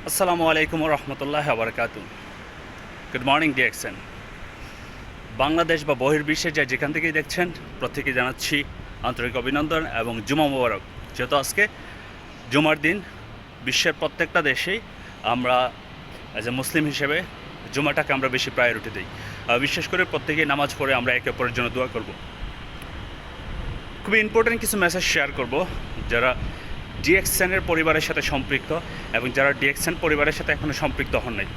আসসালামু আলাইকুম রহমতুল্লাহ বারকাতু। Good morning DXN. বাংলাদেশ বা বহির্বিশ্বে যেখান থেকেই দেখছেন প্রত্যেকে জানাচ্ছি আন্তরিক অভিনন্দন এবং জুমা মোবারক। যেহেতু আজকে জুমার দিন, বিশ্বের প্রত্যেকটা দেশেই আমরা অ্যাজ এ মুসলিম হিসেবে জুমাটাকে আমরা বেশি প্রায়োরিটি দিই। বিশেষ করে প্রত্যেকেই নামাজ পড়ে আমরা একে অপরের জন্য দোয়া করব। খুবই ইম্পর্ট্যান্ট কিছু মেসেজ শেয়ার করব যারা ডিএক্সএনের পরিবারের সাথে সম্পৃক্ত এবং যারা ডিএক্সএন পরিবারের সাথে এখনও সম্পৃক্ত হন নাই।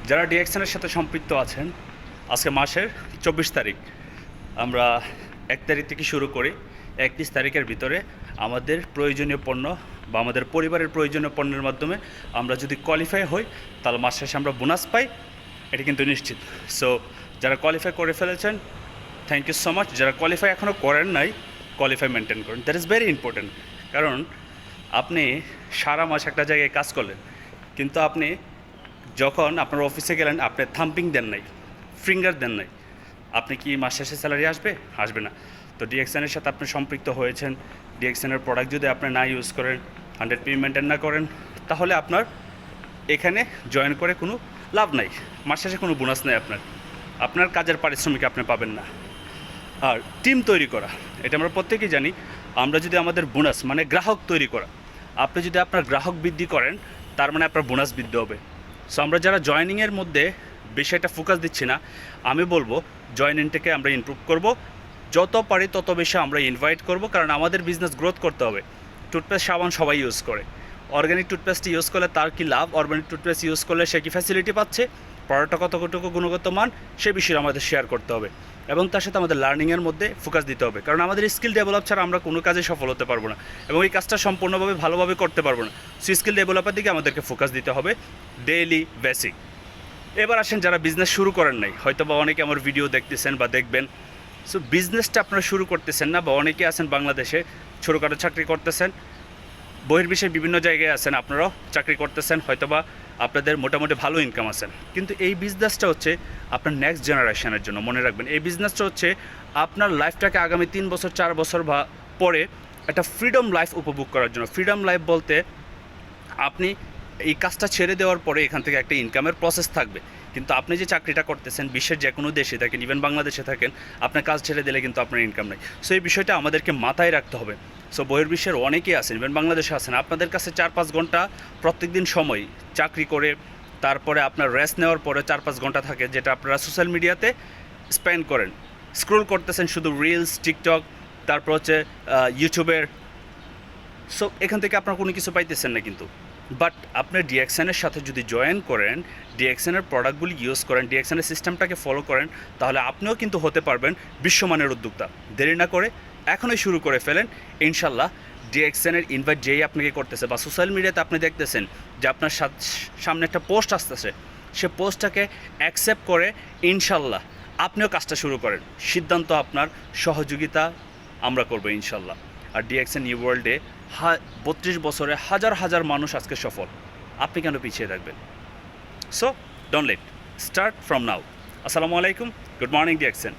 যারা ডিএক্সএনের সাথে সম্পৃক্ত আছেন, আজকে মাসের 24 তারিখ, আমরা 1 তারিখ থেকে শুরু করি 31 তারিখের ভিতরে আমাদের প্রয়োজনীয় পণ্য বা আমাদের পরিবারের প্রয়োজনীয় পণ্যের মাধ্যমে আমরা যদি কোয়ালিফাই হই তাহলে মাস শেষে আমরা বোনাস পাই, এটা কিন্তু নিশ্চিত। সো যারা কোয়ালিফাই করে ফেলেছেন, থ্যাংক ইউ সো মাচ। যারা কোয়ালিফাই এখনও করেন নাই, কোয়ালিফাই মেনটেন করেন, দ্যাট ইজ ভেরি ইম্পর্ট্যান্ট। কারণ আপনি সারা মাস একটা জায়গায় কাজ করলেন, কিন্তু আপনি যখন আপনার অফিসে গেলেন আপনি থাম্পিং দেন নাই, ফিঙ্গার দেন নাই, আপনি কি মাস শেষে স্যালারি আসবে না। তো ডিএক্সএনের সাথে আপনি সম্পৃক্ত হয়েছেন, ডিএক্সএনের প্রোডাক্ট যদি আপনি না ইউজ করেন, 100p মেনটেন না করেন, তাহলে আপনার এখানে জয়েন করে কোনো লাভ নাই। মাস শেষে কোনো বোনাস নেই, আপনার কাজের পারিশ্রমিক আপনি পাবেন না। আর টিম তৈরি করা, এটা আমরা প্রত্যেকেই জানি। আমরা যদি আমাদের বোনাস মানে গ্রাহক তৈরি করা, আপনি যদি আপনার গ্রাহক বৃদ্ধি করেন তার মানে আপনার বোনাস বৃদ্ধি হবে। সো আমরা যারা জয়েনিংয়ের মধ্যে বেশি একটা ফোকাস দিচ্ছি না, আমি বলবো জয়েনিংটাকে আমরা ইমপ্রুভ করব, যত পারি তত বেশি আমরা ইনভাইট করব। কারণ আমাদের বিজনেস গ্রোথ করতে হবে। টুথপেস্ট সাবান সবাই ইউজ করে, অর্গ্যানিক টুথপেস্ট ইউজ করলে তার কি লাভ, অর্গ্যানিক টুথপেস্ট ইউজ করলে সে কি ফ্যাসিলিটি পাচ্ছে, প্রোডাক্টটা কতটুকু গুণগত মান, সে বিষয়ে আমাদের শেয়ার করতে হবে এবং তার সাথে আমাদের লার্নিংয়ের মধ্যে ফোকাস দিতে হবে। কারণ আমাদের স্কিল ডেভেলপ ছাড়া আমরা কোনো কাজে সফল হতে পারবো না এবং এই কাজটা সম্পূর্ণভাবে ভালোভাবে করতে পারবো না। সো স্কিল ডেভেলপের দিকে আমাদেরকে ফোকাস দিতে হবে ডেইলি বেসিক। এবার আসেন যারা বিজনেস শুরু করেন নাই, হয়তো বা অনেকে আমার ভিডিও দেখতেছেন বা দেখবেন। সো বিজনেসটা আপনারা শুরু করতেছেন না, বা অনেকে আছেন বাংলাদেশে ছোটোখাটো চাকরি করতেছেন, বহির্বিশ্বের বিভিন্ন জায়গায় আছেন, আপনারাও চাকরি করতেছেন, হয়তোবা আপনাদের মোটামুটি ভালো ইনকাম আছেন, কিন্তু এই বিজনেসটা হচ্ছে আপনার নেক্সট জেনারেশনের জন্য। মনে রাখবেন, এই বিজনেসটা হচ্ছে আপনার লাইফটাকে আগামী 3 বছর 4 বছর বা পরে একটা ফ্রিডম লাইফ উপভোগ করার জন্য। ফ্রিডম লাইফ বলতে আপনি এই কাজটা ছেড়ে দেওয়ার পরে এখান থেকে একটা ইনকামের প্রসেস থাকবে, কিন্তু আপনি যে চাকরিটা করতেছেন বিশ্বের যে কোনো দেশে থাকেন, ইভেন বাংলাদেশে থাকেন, আপনার কাজ ছেড়ে দিলে কিন্তু আপনার ইনকাম নেই। সো এই বিষয়টা আমাদেরকে মাথায় রাখতে হবে। সো বহির্বিশ্বের অনেকেই আছেন, ইভেন বাংলাদেশে আছেন, আপনাদের কাছে 4-5 ঘন্টা প্রত্যেক দিন সময় চাকরি করে তারপরে আপনার রেস্ট নেওয়ার পরে 4-5 ঘন্টা থাকে, যেটা আপনারা সোশ্যাল মিডিয়াতে স্পেন্ড করেন, স্ক্রোল করতেছেন শুধু রিলস, টিকটক, তারপর হচ্ছে ইউটিউবের। সো এখান থেকে আপনারা কোনো কিছু পাইতেছেন না, কিন্তু বাট আপনি ডিএক্সএনের সাথে যদি জয়েন করেন, ডিএক্সএনের প্রোডাক্টগুলি ইউজ করেন, ডিএক্সএনের সিস্টেমটাকে ফলো করেন, তাহলে আপনিও কিন্তু হতে পারবেন বিশ্বমানের উদ্যোক্তা। দেরি না করে এখনই শুরু করে ফেলেন ইনশাল্লাহ। ডিএক্সএনের ইনভাইট যেই আপনাকে করতেছে বা সোশ্যাল মিডিয়াতে আপনি দেখতেছেন যে আপনার সামনে একটা পোস্ট আসতেছে, সে পোস্টটাকে অ্যাকসেপ্ট করে ইনশাল্লাহ আপনিও কাজটা শুরু করেন। সিদ্ধান্ত আপনার, সহযোগিতা আমরা করবো ইনশাল্লাহ। আর ডিএক্সএন নিউ ওয়ার্ল্ডে 32 বছরে হাজার হাজার মানুষ আজকে সফল, আপনি কেন পিছিয়ে থাকবেন? So don't let, start from now. আসসালামু আলাইকুম, গুড মর্নিং ডিএক্সএন।